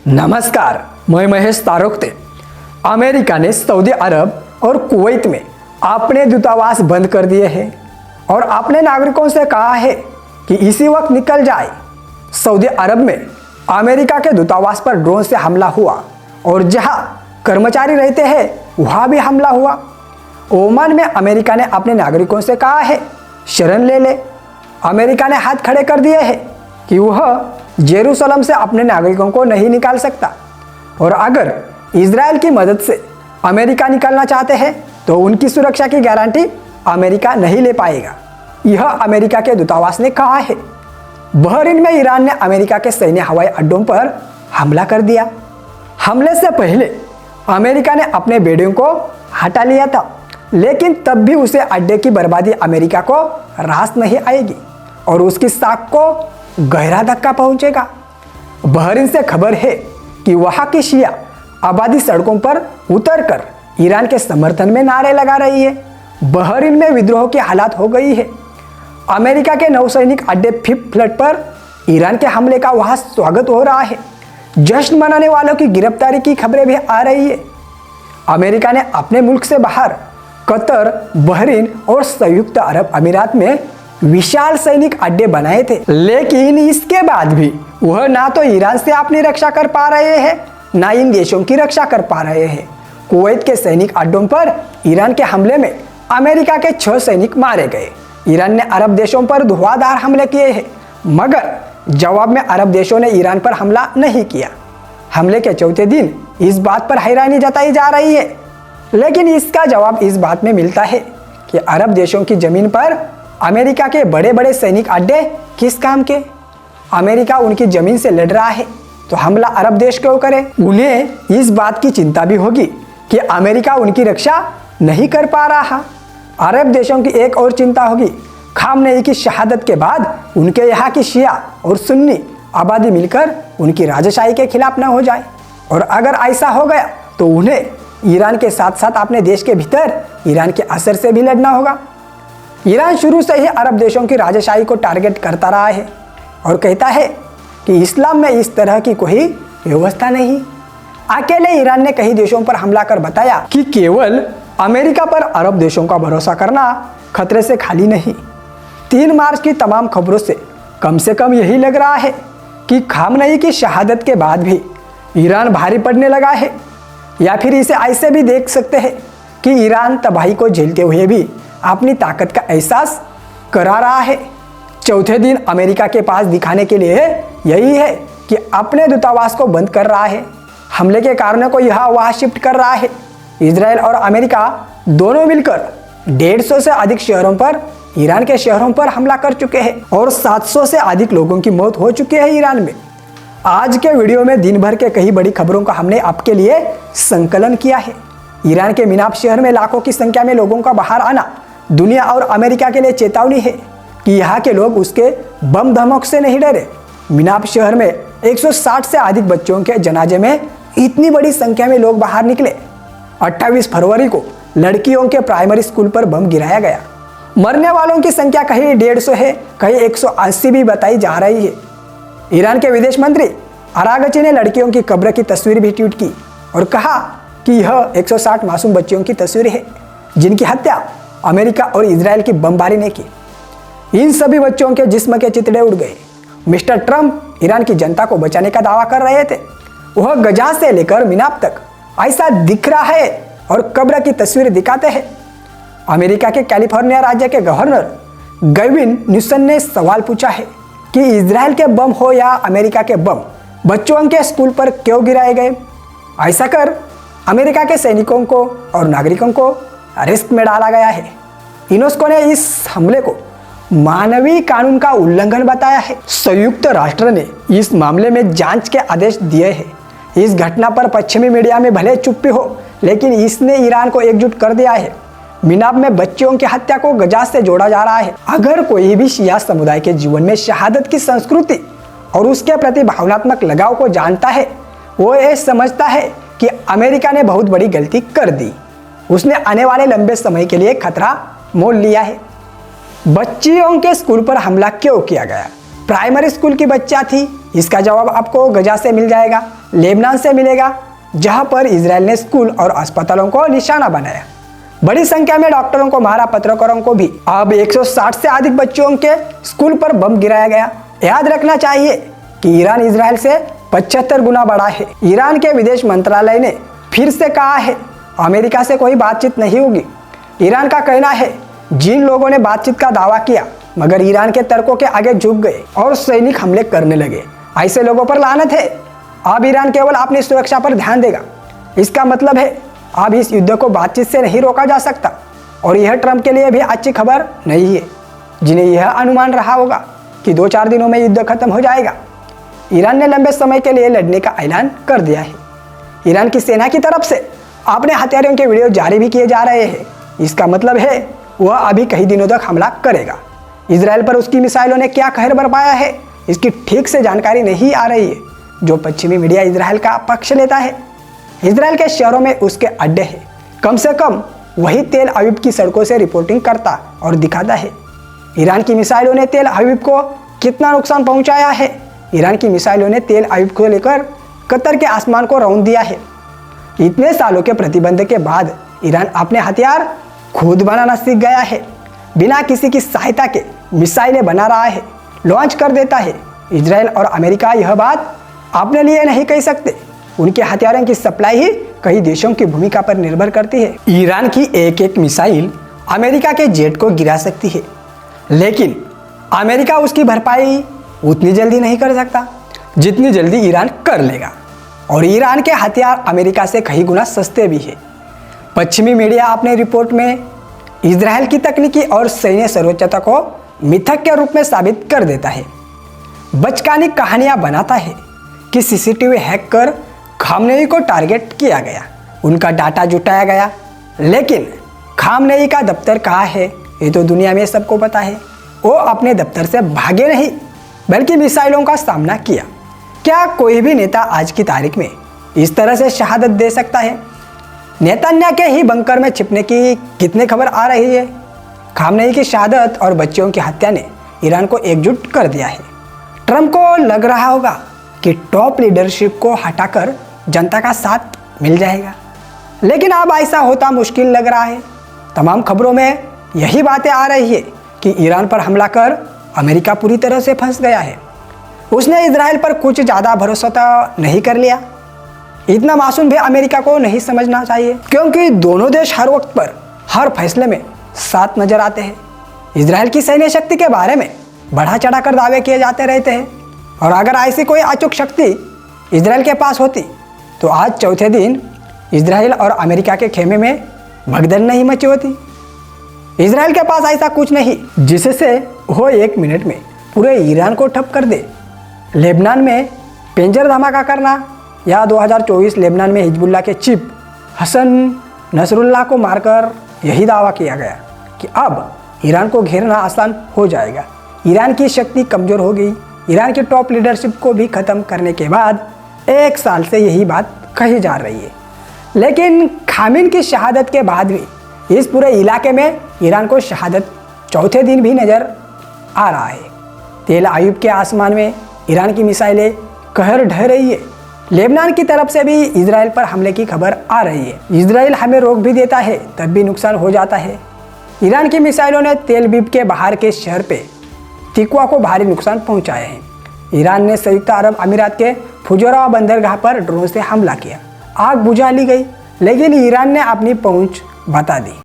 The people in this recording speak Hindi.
नमस्कार, मैं महेश तारोक्ते। अमेरिका ने सऊदी अरब और कुवैत में अपने दूतावास बंद कर दिए हैं और अपने नागरिकों से कहा है कि इसी वक्त निकल जाए। सऊदी अरब में अमेरिका के दूतावास पर ड्रोन से हमला हुआ और जहां कर्मचारी रहते हैं वहां भी हमला हुआ। ओमान में अमेरिका ने अपने नागरिकों से कहा है शरण ले ले। अमेरिका ने हाथ खड़े कर दिए हैं कि वह जेरूसलम से अपने नागरिकों को नहीं निकाल सकता और अगर इजराइल की मदद से अमेरिका निकलना चाहते हैं तो उनकी सुरक्षा की गारंटी अमेरिका नहीं ले पाएगा। यह अमेरिका के दूतावास ने कहा है। बहरीन में ईरान ने अमेरिका के सैन्य हवाई अड्डों पर हमला कर दिया। हमले से पहले अमेरिका ने अपने बेड़ियों को हटा लिया था, लेकिन तब भी उसे अड्डे की बर्बादी अमेरिका को रास नहीं आएगी और उसकी साख को गहरा धक्का पहुंचेगा। बहरीन से खबर है कि वहां की शिया आबादी सड़कों पर उतरकर ईरान के समर्थन में नारे लगा रही है। बहरीन में विद्रोह की हालत हो गई है। अमेरिका के नौसैनिक अड्डे फिफ्थ फ्लीट पर ईरान के हमले का वहां स्वागत हो रहा है। जश्न मनाने वालों की गिरफ्तारी की खबरें भी आ रही है। अमेरिका ने अपने मुल्क से बाहर कतर, बहरीन और संयुक्त अरब अमीरात में विशाल सैनिक अड्डे बनाए थे, लेकिन इसके बाद भी वह ना तो ईरान से अपनी रक्षा कर पा रहे हैं ना इन देशों की रक्षा कर पा रहे हैं। कुवैत के सैनिक अड्डों पर ईरान के हमले में अमेरिका के 6 सैनिक मारे गए। ईरान ने अरब देशों पर धुआंधार हमले किए हैं, मगर जवाब में अरब देशों ने ईरान पर हमला नहीं किया। हमले के चौथे दिन इस बात पर हैरानी जताई जा रही है, लेकिन इसका जवाब इस बात में मिलता है कि अरब देशों की जमीन पर अमेरिका के बड़े बड़े सैनिक अड्डे किस काम के। अमेरिका उनकी जमीन से लड़ रहा है तो हमला अरब देश क्यों करे। उन्हें इस बात की चिंता भी होगी कि अमेरिका उनकी रक्षा नहीं कर पा रहा। अरब देशों की एक और चिंता होगी, खामनेई की शहादत के बाद उनके यहाँ की शिया और सुन्नी आबादी मिलकर उनकी राजशाही के खिलाफ न हो जाए, और अगर ऐसा हो गया तो उन्हें ईरान के साथ साथ अपने देश के भीतर ईरान के असर से भी लड़ना होगा। ईरान शुरू से ही अरब देशों की राजशाही को टारगेट करता रहा है और कहता है कि इस्लाम में इस तरह की कोई व्यवस्था नहीं। अकेले ईरान ने कई देशों पर हमला कर बताया कि केवल अमेरिका पर अरब देशों का भरोसा करना खतरे से खाली नहीं। 3 मार्च की तमाम खबरों से कम यही लग रहा है कि खामनेई की शहादत के बाद भी ईरान भारी पड़ने लगा है, या फिर इसे ऐसे भी देख सकते हैं कि ईरान तबाही को झेलते हुए भी अपनी ताकत का एहसास करा रहा है। चौथे दिन अमेरिका के पास दिखाने के लिए यही है कि अपने दूतावास को बंद कर रहा है। हमले के कारणों को यहाँ वहाँ शिफ्ट कर रहा है। इजराइल और अमेरिका दोनों मिलकर 150 से अधिक शहरों पर, ईरान के शहरों पर हमला कर चुके हैं और 700 से अधिक लोगों की मौत हो चुकी है ईरान में। आज के वीडियो में दिन भर के कई बड़ी खबरों का हमने आपके लिए संकलन किया है। ईरान के मिनाब शहर में लाखों की संख्या में लोगों का बाहर आना दुनिया और अमेरिका के लिए चेतावनी है कि यहाँ के लोग उसके बम धमक से नहीं डरे। मिनाब शहर में 160 से अधिक बच्चों के जनाजे में इतनी बड़ी संख्या में लोग बाहर निकले। 28 फरवरी को लड़कियों के प्राइमरी स्कूल पर बम गिराया गया। मरने वालों की संख्या कहीं 150 है, कहीं 180 भी बताई जा रही है। ईरान के विदेश मंत्री अरागची ने लड़कियों की कब्र की तस्वीर भी ट्वीट की और कहा कि यह 160 मासूम बच्चियों की तस्वीर है जिनकी हत्या अमेरिका और इजराइल की बमबारी ने की। इन सभी बच्चों के जिस्म के चितड़े उड़ गए। मिस्टर ट्रंप ईरान की जनता को बचाने का दावा कर रहे थे। वह गजा से लेकर मिनाब तक ऐसा दिख रहा है और कब्र की तस्वीर दिखाते हैं। अमेरिका के कैलिफोर्निया राज्य के गवर्नर गैविन न्यूसम ने सवाल पूछा है कि इजराइल के बम हो या अमेरिका के बम बच्चों के स्कूल पर क्यों गिराए गए। ऐसा कर अमेरिका के सैनिकों को और नागरिकों को रिस्क में डाला गया है। यूनेस्को ने इस हमले को मानवीय कानून का उल्लंघन बताया है। संयुक्त राष्ट्र ने इस मामले में जांच के आदेश दिए हैं। इस घटना पर पश्चिमी मीडिया में भले चुप्पी हो, लेकिन इसने ईरान को एकजुट कर दिया है। मिनाब में बच्चियों की हत्या को गजा से जोड़ा जा रहा है। अगर कोई भी शिया समुदाय के जीवन में शहादत की संस्कृति और उसके प्रति भावनात्मक लगाव को जानता है, वो ये समझता है कि अमेरिका ने बहुत बड़ी गलती कर दी। उसने आने वाले लंबे समय के लिए खतरा मोल लिया है। बच्चियों के स्कूल पर हमला क्यों किया गया? प्राइमरी स्कूल की बच्चा थी, इसका जवाब आपको गजा से मिल जाएगा। लेबनान से मिलेगा, जहां पर इजराइल ने स्कूल और अस्पतालों को निशाना बनाया। बड़ी संख्या में डॉक्टरों को मारा, पत्रकारों को भी। अब 160 से अधिक बच्चों के स्कूल पर बम गिराया गया। याद रखना चाहिए कि ईरान इजराइल से 75 गुना बड़ा है। ईरान के विदेश मंत्रालय ने फिर से कहा है अमेरिका से कोई बातचीत नहीं होगी। ईरान का कहना है जिन लोगों ने बातचीत का दावा किया मगर ईरान के तर्कों के आगे झुक गए और सैनिक हमले करने लगे, ऐसे लोगों पर लानत है। अब ईरान केवल अपनी सुरक्षा पर ध्यान देगा। इसका मतलब है अब इस युद्ध को बातचीत से नहीं रोका जा सकता। और यह ट्रंप के लिए भी अच्छी खबर नहीं है, जिन्हें यह अनुमान रहा होगा कि 2-4 दिनों में युद्ध खत्म हो जाएगा। ईरान ने लंबे समय के लिए लड़ने का ऐलान कर दिया है। ईरान की सेना की तरफ से अपने हथियारों के वीडियो जारी भी किए जा रहे हैं। इसका मतलब है वह अभी कई दिनों तक हमला करेगा। इजराइल पर उसकी मिसाइलों ने क्या कहर बरपाया है, इसकी ठीक से जानकारी नहीं आ रही है, जो पश्चिमी मीडिया इजराइल का पक्ष लेता है। इजराइल के शहरों में उसके अड्डे हैं। कम से कम वही तेल अवीव की सड़कों से रिपोर्टिंग करता और दिखाता है। ईरान की मिसाइलों ने तेल अवीव को कितना नुकसान पहुंचाया है। ईरान की मिसाइलों ने तेल अवीव को लेकर कतर के आसमान को रौंद दिया है। इतने सालों के प्रतिबंध के बाद ईरान अपने हथियार खुद बनाना सीख गया है। बिना किसी की सहायता के मिसाइलें बना रहा है, लॉन्च कर देता है। इजराइल और अमेरिका यह बात अपने लिए नहीं कह सकते। उनके हथियारों की सप्लाई ही कई देशों की भूमिका पर निर्भर करती है। ईरान की एक एक मिसाइल अमेरिका के जेट को गिरा सकती है, लेकिन अमेरिका उसकी भरपाई उतनी जल्दी नहीं कर सकता जितनी जल्दी ईरान कर लेगा। और ईरान के हथियार अमेरिका से कई गुना सस्ते भी है। पश्चिमी मीडिया अपने रिपोर्ट में इजराइल की तकनीकी और सैन्य सर्वोच्चता को मिथक के रूप में साबित कर देता है। बचकानी कहानियां बनाता है कि सीसीटीवी हैक कर खामनेई को टारगेट किया गया, उनका डाटा जुटाया गया। लेकिन खामनेई का दफ्तर कहाँ है ये तो दुनिया में सबको पता है। वो अपने दफ्तर से भागे नहीं बल्कि मिसाइलों का सामना किया। क्या कोई भी नेता आज की तारीख में इस तरह से शहादत दे सकता है? नेतन्याहू के ही बंकर में छिपने की कितनी खबर आ रही है। खामनेई की शहादत और बच्चियों की हत्या ने ईरान को एकजुट कर दिया है। ट्रंप को लग रहा होगा कि टॉप लीडरशिप को हटाकर जनता का साथ मिल जाएगा, लेकिन अब ऐसा होता मुश्किल लग रहा है। तमाम खबरों में यही बातें आ रही है कि ईरान पर हमला कर अमेरिका पूरी तरह से फंस गया है। उसने इजराइल पर कुछ ज़्यादा भरोसा तो नहीं कर लिया। इतना मासूम भी अमेरिका को नहीं समझना चाहिए, क्योंकि दोनों देश हर वक्त पर हर फैसले में साथ नजर आते हैं। इजराइल की सैन्य शक्ति के बारे में बढ़ा चढ़ाकर दावे किए जाते रहते हैं, और अगर ऐसी कोई अचूक शक्ति इजराइल के पास होती तो आज चौथे दिन इजराइल और अमेरिका के खेमे में भगदड़ नहीं मची होती। इजराइल के पास ऐसा कुछ नहीं जिससे वो 1 मिनट में पूरे ईरान को ठप कर दे। लेबनान में पेंजर धमाका करना या 2024 लेबनान में हिजबुल्लाह के चीफ हसन नसरुल्लाह को मारकर यही दावा किया गया कि अब ईरान को घेरना आसान हो जाएगा। ईरान की शक्ति कमज़ोर हो गई। ईरान की टॉप लीडरशिप को भी ख़त्म करने के बाद 1 साल से यही बात कही जा रही है। लेकिन खामेनी की शहादत के बाद भी इस पूरे इलाके में ईरान को शहादत चौथे दिन भी नज़र आ रहा है। तेल अवीव के आसमान में ईरान की मिसाइलें कहर ढह रही है। लेबनान की तरफ से भी इजराइल पर हमले की खबर आ रही है। इजराइल हमें रोक भी देता है तब भी नुकसान हो जाता है। ईरान की मिसाइलों ने तेल अवीव के बाहर के शहर पे तिकवा को भारी नुकसान पहुंचाए हैं। ईरान ने संयुक्त अरब अमीरात के फुजैरा बंदरगाह पर ड्रोन से हमला किया। आग बुझा ली गई, लेकिन ईरान ने अपनी पहुंच बता दी।